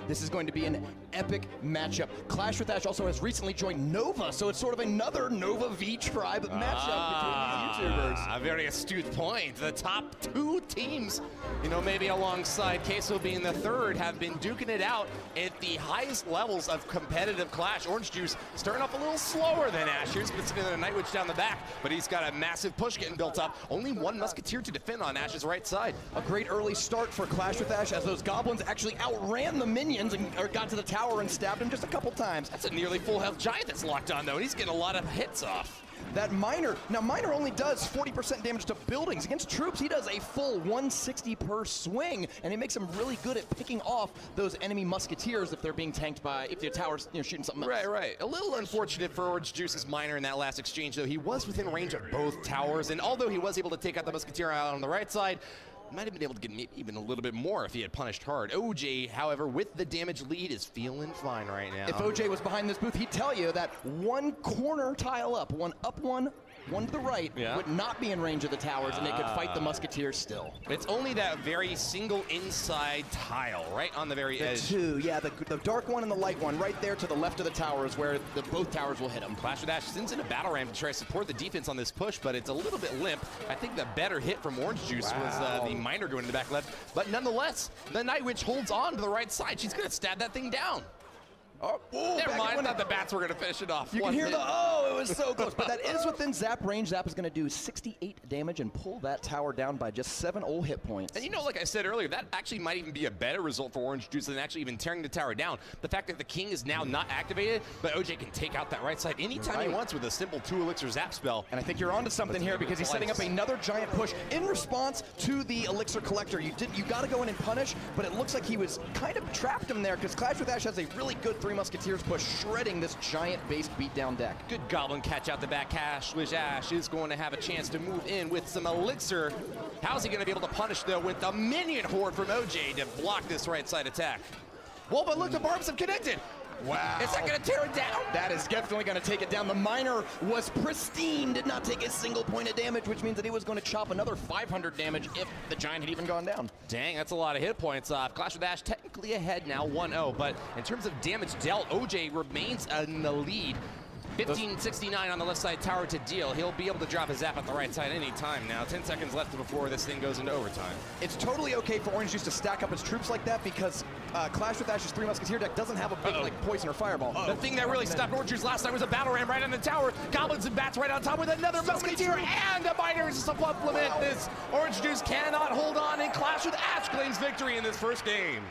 This is going to be an epic matchup. ClashWithAsh also has recently joined Nova, so it's sort of another Nova V Tribe matchup between the YouTubers. A very astute point. The top two teams, you know, maybe alongside Queso being the third, have been duking it out at the highest levels of competitive Clash. Orange Juice starting off a little slower than Asher's, but sitting in the Night Witch down the back, but he's got a massive push getting built up. Only one Musketeer to defend on Ash's right side. A great early start for ClashWithAsh as those goblins actually outran the minions and got to the tower and stabbed him just a couple times. That's a nearly full health giant that's locked on though, and he's getting a lot of hits off. That Miner, now Miner only does 40% damage to buildings. Against troops, he does a full 160 per swing, and it makes him really good at picking off those enemy Musketeers if they're being tanked by, if the tower's shooting something else. Right. A little unfortunate for Orange Juice's Miner in that last exchange, though. He was within range of both towers, and although he was able to take out the Musketeer out on the right side, might have been able to get even a little bit more if he had punished hard. OJ, however, with the damage lead, is feeling fine right now. If OJ was behind this booth, he'd tell you that one corner tile up, one to the right, would not be in range of the towers, and they could fight the Musketeers still. It's only that very single inside tile, right on the very edge. Two, yeah, the dark one and the light one, right there to the left of the towers where both towers will hit him. ClashWithAsh sends in a battle ram to try to support the defense on this push, but it's a little bit limp. I think the better hit from Orange Juice was the Miner going to the back left, but nonetheless, the Night Witch holds on to the right side. She's going to stab that thing down. Oh, never mind, I thought the bats were going to finish it off. You can hear it was so close. But that is within Zap range. Zap is going to do 68 damage and pull that tower down by just 7 ult hit points. And you know, like I said earlier, that actually might even be a better result for Orange Juice than actually even tearing the tower down. The fact that the King is now not activated, but OJ can take out that right side anytime he wants with a simple 2 elixir Zap spell. And I think you're onto something here because he's setting up another giant push in response to the elixir collector. You got to go in and punish, but it looks like he was kind of trapped him there because ClashWithAsh has a really good 3 Musketeers push, shredding this giant-based beatdown deck. Good goblin catch out the back. ClashWithAsh is going to have a chance to move in with some elixir. How's he going to be able to punish, though, with the minion horde from OJ to block this right side attack? Well, but look, the barbs have connected. Wow. Is that going to tear it down? That is definitely going to take it down. The Miner was pristine, did not take a single point of damage, which means that he was going to chop another 500 damage if the Giant had even gone down. Dang, that's a lot of hit points off. ClashWithAsh technically ahead now, 1-0, but in terms of damage dealt, OJ remains in the lead. 1569 on the left side tower to deal. He'll be able to drop his Zap at the right side any time now. 10 seconds left before this thing goes into overtime. It's totally okay for Orange Juice to stack up his troops like that because ClashWithAsh's 3 Musketeer deck doesn't have a big like poison or fireball. The thing that really stopped Orange Juice last time was a battle ram right on the tower. Goblins and bats right on top with another Musketeer and a Miner to supplement this. Orange Juice cannot hold on, and ClashWithAsh claims victory in this first game.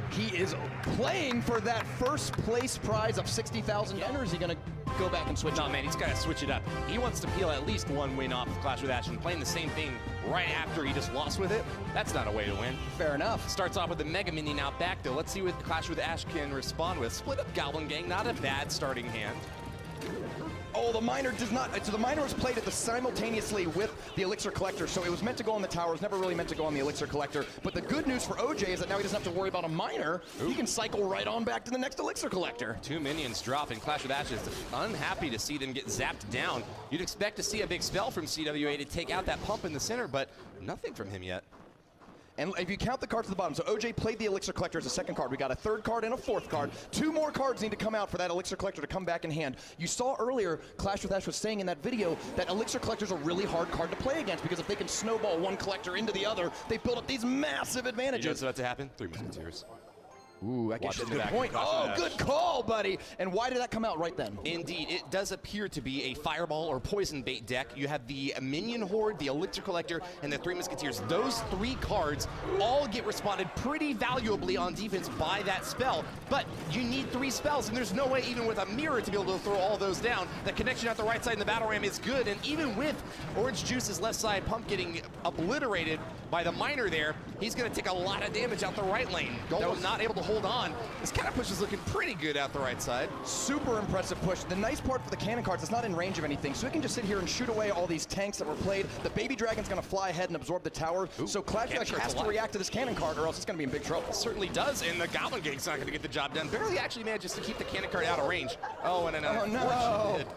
He is playing for that first place prize of 60,000, or is he going to go back and switch? No, man, he's got to switch it up. He wants to peel at least 1 win off of ClashWithAsh, and playing the same thing right after he just lost with it, that's not a way to win. Fair enough. Starts off with the Mega Minion out back, though. Let's see what ClashWithAsh can respond with. Split up Goblin Gang, not a bad starting hand. Oh, the Miner does not. So the Miner was played simultaneously with the Elixir Collector, so it was meant to go on the tower. It was never really meant to go on the Elixir Collector. But the good news for OJ is that now he doesn't have to worry about a Miner. He can cycle right on back to the next Elixir Collector. 2 minions drop, and ClashWithAsh is unhappy to see them get zapped down. You'd expect to see a big spell from CWA to take out that pump in the center, but nothing from him yet. And if you count the cards at the bottom, so OJ played the Elixir Collector as a 2nd card. We got a 3rd card and a 4th card. 2 more cards need to come out for that Elixir Collector to come back in hand. You saw earlier, ClashWithAsh was saying in that video that Elixir Collector's a really hard card to play against because if they can snowball one collector into the other, they build up these massive advantages. You know what's about to happen? 3 Musketeers. Ooh, I guess that's a good point. Oh, good call, buddy. And why did that come out right then? Indeed, it does appear to be a fireball or poison bait deck. You have the Minion Horde, the Elixir Collector, and the 3 Musketeers. Those 3 cards all get responded pretty valuably on defense by that spell. But you need 3 spells, and there's no way even with a mirror to be able to throw all those down. The connection at the right side in the battle ram is good, and even with Orange Juice's left side pump getting obliterated by the Miner there, he's going to take a lot of damage out the right lane. Golem not able to hold on. This counter push is looking pretty good out the right side. Super impressive push. The nice part for the cannon cards, it's not in range of anything, so it can just sit here and shoot away all these tanks that were played. The Baby Dragon's going to fly ahead and absorb the tower, so ClashWithAsh has to react to this cannon card or else it's going to be in big trouble. It certainly does, and the Goblin Gang's not going to get the job done. Barely actually manages to keep the cannon card out of range. Oh, and an unfortunate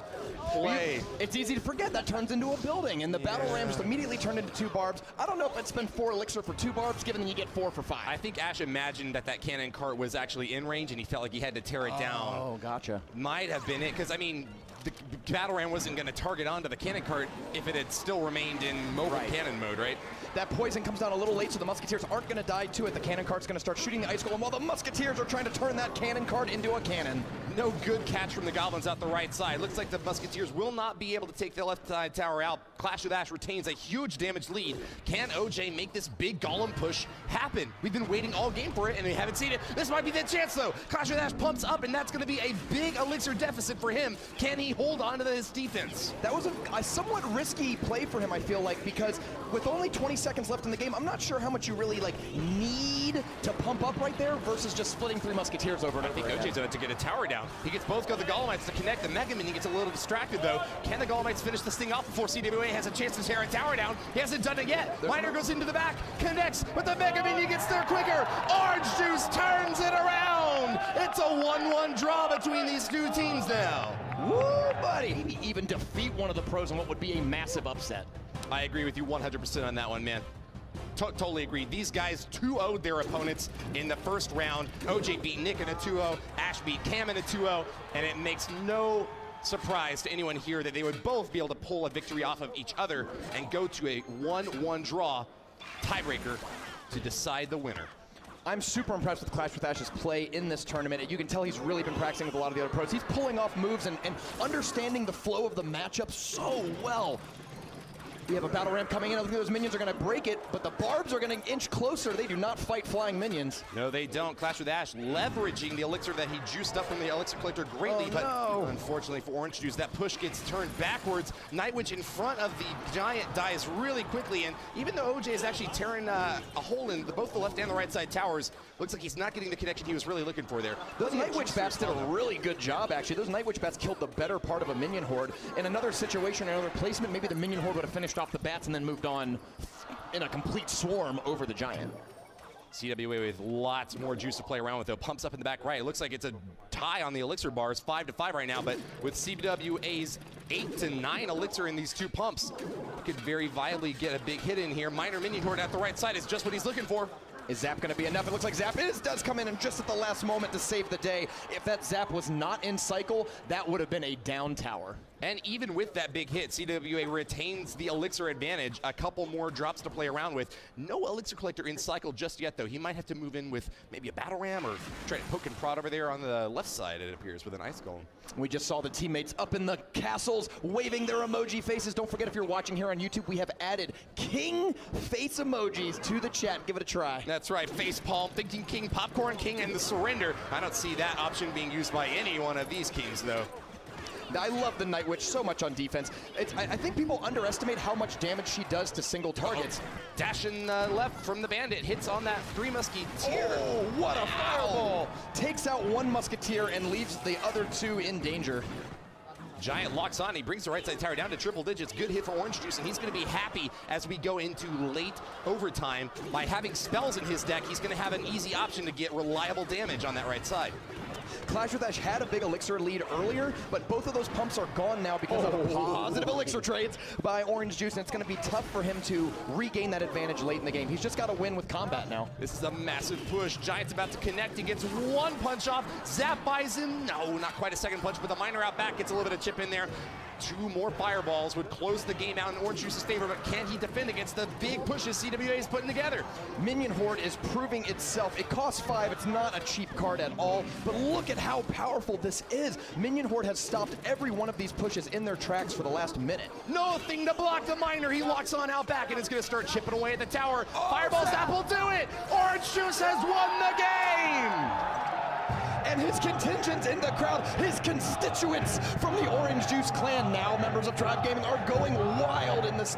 play. It's easy to forget that turns into a building, and the battle ram just immediately turned into 2 barbs. I don't know if I'd spend 4 elixir for 2 barbs, given that you get 4 for 5. I think Ash imagined that cannon cart was actually in range, and he felt like he had to tear it down. Oh, gotcha. Might have been it, because, I mean, the battle ram wasn't going to target onto the cannon cart if it had still remained in mobile cannon mode, right? That poison comes down a little late, so the Musketeers aren't going to die to it. The cannon cart's going to start shooting the ice golem while the Musketeers are trying to turn that cannon cart into a cannon. No good catch from the Goblins out the right side. Looks like the Musketeers will not be able to take the left side tower out. ClashWithAsh retains a huge damage lead. Can OJ make this big golem push happen? We've been waiting all game for it, and we haven't seen it. This might be the chance, though. ClashWithAsh pumps up, and that's going to be a big elixir deficit for him. Can he hold on to his defense? That was a somewhat risky play for him, I feel like, because with only 20 seconds left in the game, I'm not sure how much you really need to pump up right there versus just splitting 3 Musketeers over and over. I think OJ's about to get a tower down. He gets both of the Golemites to connect. The Mega Minion gets a little distracted, though. Can the Golemites finish this thing off before CWA has a chance to tear a tower down? He hasn't done it yet. Miner goes into the back, connects, but the Mega Minion gets there quicker. Orange Juice turns it around. It's a 1-1 draw between these two teams now. Woo, buddy! Maybe even defeat one of the pros in what would be a massive upset. I agree with you 100% on that one, man. Totally agree. These guys 2-0'd their opponents in the first round. OJ beat Nick in a 2-0, Ash beat Cam in a 2-0, and it makes no surprise to anyone here that they would both be able to pull a victory off of each other and go to a 1-1 draw tiebreaker to decide the winner. I'm super impressed with ClashWithAsh's play in this tournament. You can tell he's really been practicing with a lot of the other pros. He's pulling off moves and understanding the flow of the matchup so well. We have a battle ramp coming in. I think those minions are going to break it, but the barbs are going to inch closer. They do not fight flying minions. No, they don't. ClashWithAsh leveraging the elixir that he juiced up from the elixir collector greatly, but unfortunately for Orange Juice, that push gets turned backwards. Nightwitch in front of the giant dies really quickly, and even though OJ is actually tearing a hole in both the left and the right side towers, looks like he's not getting the connection he was really looking for there. Those Nightwitch bats did a really good job, actually. Those Nightwitch bats killed the better part of a minion horde. In another situation, another placement, maybe the minion horde would have finished off the bats and then moved on in a complete swarm over the giant. CWA with lots more juice to play around with, though. Pumps up in the back right. It looks like it's a tie on the elixir bars, 5-5 right now, but with CWA's 8 to 9 elixir in these 2 pumps, could very viably get a big hit in here. Minor minion horde at the right side is just what he's looking for. Is Zap going to be enough? It looks like Zap does come in and just at the last moment to save the day. If that Zap was not in cycle, that would have been a down tower. And even with that big hit, CWA retains the elixir advantage. A couple more drops to play around with. No elixir collector in cycle just yet, though. He might have to move in with maybe a battle ram or try to poke and prod over there on the left side, it appears, with an ice golem. We just saw the teammates up in the castles waving their emoji faces. Don't forget, if you're watching here on YouTube, we have added king face emojis to the chat. Give it a try. That's right, face palm, thinking king, popcorn king, and the surrender. I don't see that option being used by any one of these kings, though. I love the Nightwitch so much on defense. I think people underestimate how much damage she does to single targets. Dashing left from the bandit, hits on that 3 musketeer. Oh, what a fireball! Takes out 1 musketeer and leaves the other 2 in danger. Giant locks on, he brings the right side tower down to triple digits. Good hit for Orange Juice, and he's going to be happy as we go into late overtime. By having spells in his deck, he's going to have an easy option to get reliable damage on that right side. ClashWithAsh had a big elixir lead earlier, but both of those pumps are gone now because of positive elixir trades by Orange Juice, and it's going to be tough for him to regain that advantage late in the game. He's just got to win with combat now. This is a massive push. Giant's about to connect. He gets 1 punch off. Zap buys him. No, not quite a second punch, but the miner out back gets a little bit of chip in there. 2 more fireballs would close the game out in Orange Juice's favor, but can he defend against the big pushes CWA is putting together? Minion Horde is proving itself. It costs 5. It's not a cheap card at all, but look at how powerful this is. Minion Horde has stopped every one of these pushes in their tracks for the last minute. Nothing to block the miner. He locks on out back, and it's going to start chipping away at the tower. Fireball Zap will do it. Orange Juice has won the game. And his contingents in the crowd, his constituents from the Orange Juice clan, now members of Tribe Gaming, are going wild in this